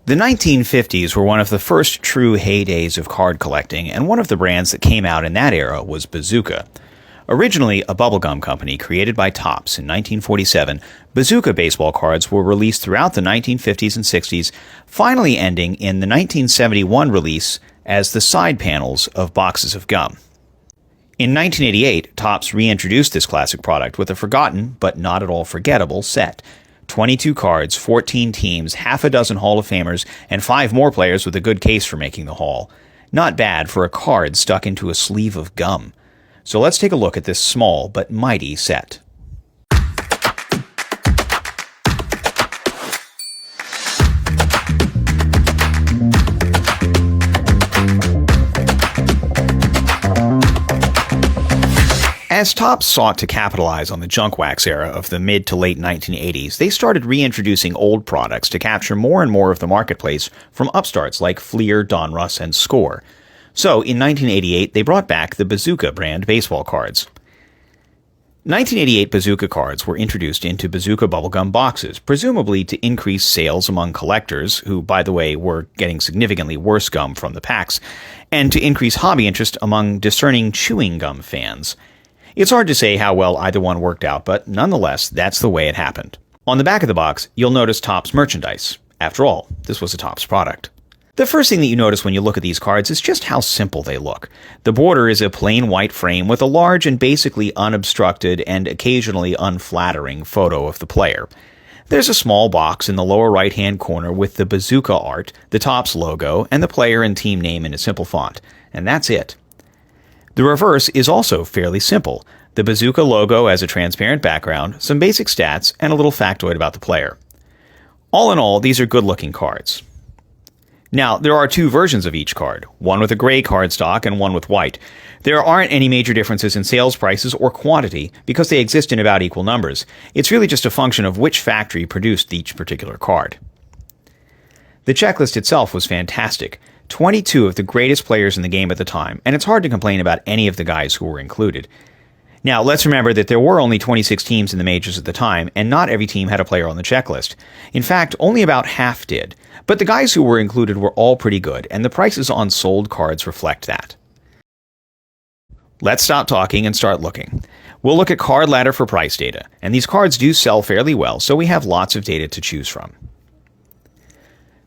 The 1950s were one of the first true heydays of card collecting, and one of the brands that came out in that era was Bazooka. Originally a bubblegum company created by Topps in 1947, Bazooka baseball cards were released throughout the 1950s and 60s, finally ending in the 1971 release as the side panels of boxes of gum. In 1988, Topps reintroduced this classic product with a forgotten, but not at all forgettable, set. 22 cards, 14 teams, half a dozen Hall of Famers, and 5 more players with a good case for making the Hall. Not bad for a card stuck into a sleeve of gum. So let's take a look at this small but mighty set. As Topps sought to capitalize on the junk wax era of the mid to late 1980s, they started reintroducing old products to capture more and more of the marketplace from upstarts like Fleer, Donruss, and Score. So, in 1988, they brought back the Bazooka brand baseball cards. 1988 Bazooka cards were introduced into Bazooka bubblegum boxes, presumably to increase sales among collectors, who, by the way, were getting significantly worse gum from the packs, and to increase hobby interest among discerning chewing gum fans. It's hard to say how well either one worked out, but nonetheless, that's the way it happened. On the back of the box, you'll notice Topps merchandise. After all, this was a Topps product. The first thing that you notice when you look at these cards is just how simple they look. The border is a plain white frame with a large and basically unobstructed and occasionally unflattering photo of the player. There's a small box in the lower right-hand corner with the Bazooka art, the Topps logo, and the player and team name in a simple font. And that's it. The reverse is also fairly simple. The Bazooka logo as a transparent background, some basic stats, and a little factoid about the player. All in all, these are good-looking cards. Now, there are 2 versions of each card, one with a gray cardstock and one with white. There aren't any major differences in sales prices or quantity because they exist in about equal numbers. It's really just a function of which factory produced each particular card. The checklist itself was fantastic. 22 of the greatest players in the game at the time, and it's hard to complain about any of the guys who were included. Now, let's remember that there were only 26 teams in the majors at the time, and not every team had a player on the checklist. In fact, only about half did. But the guys who were included were all pretty good, and the prices on sold cards reflect that. Let's stop talking and start looking. We'll look at Card Ladder for price data, and these cards do sell fairly well, so we have lots of data to choose from.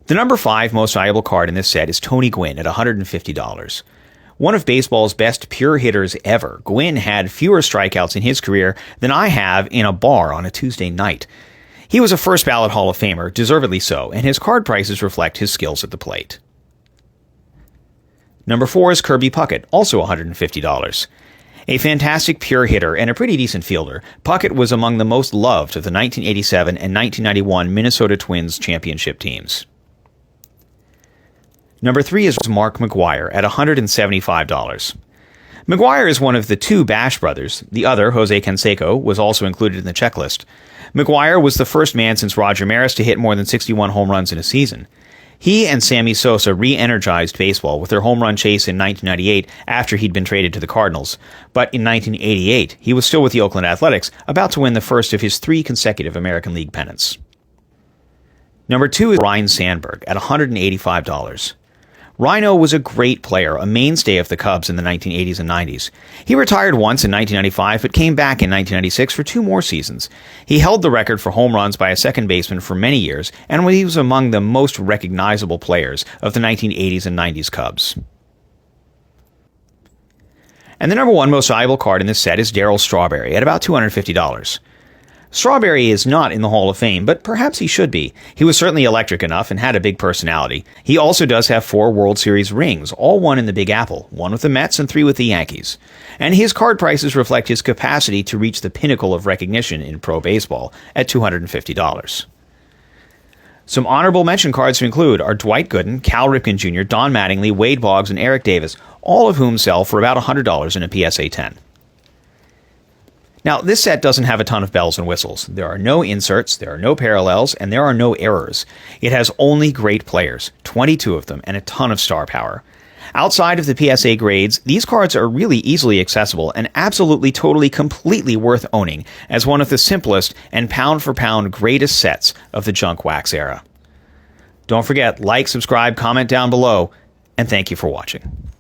The number 5 most valuable card in this set is Tony Gwynn at $150. One of baseball's best pure hitters ever, Gwynn had fewer strikeouts in his career than I have in a bar on a Tuesday night. He was a first-ballot Hall of Famer, deservedly so, and his card prices reflect his skills at the plate. Number 4 is Kirby Puckett, also $150. A fantastic pure hitter and a pretty decent fielder, Puckett was among the most loved of the 1987 and 1991 Minnesota Twins championship teams. Number 3 is Mark McGwire at $175. McGwire is one of the 2 Bash brothers. The other, Jose Canseco, was also included in the checklist. McGwire was the first man since Roger Maris to hit more than 61 home runs in a season. He and Sammy Sosa re-energized baseball with their home run chase in 1998 after he'd been traded to the Cardinals. But in 1988, he was still with the Oakland Athletics, about to win the first of his 3 consecutive American League pennants. Number 2 is Ryne Sandberg at $185. Rhino was a great player, a mainstay of the Cubs in the 1980s and 90s. He retired once in 1995, but came back in 1996 for 2 more seasons. He held the record for home runs by a second baseman for many years, and he was among the most recognizable players of the 1980s and 90s Cubs. And the number 1 most valuable card in this set is Darryl Strawberry at about $250. Strawberry is not in the Hall of Fame, but perhaps he should be. He was certainly electric enough and had a big personality. He also does have 4 World Series rings, all won in the Big Apple, 1 with the Mets and 3 with the Yankees. And his card prices reflect his capacity to reach the pinnacle of recognition in pro baseball at $250. Some honorable mention cards to include are Dwight Gooden, Cal Ripken Jr., Don Mattingly, Wade Boggs, and Eric Davis, all of whom sell for about $100 in a PSA 10. Now, this set doesn't have a ton of bells and whistles. There are no inserts, there are no parallels, and there are no errors. It has only great players, 22 of them, and a ton of star power. Outside of the PSA grades, these cards are really easily accessible and absolutely, totally, completely worth owning as one of the simplest and pound-for-pound greatest sets of the junk wax era. Don't forget, like, subscribe, comment down below, and thank you for watching.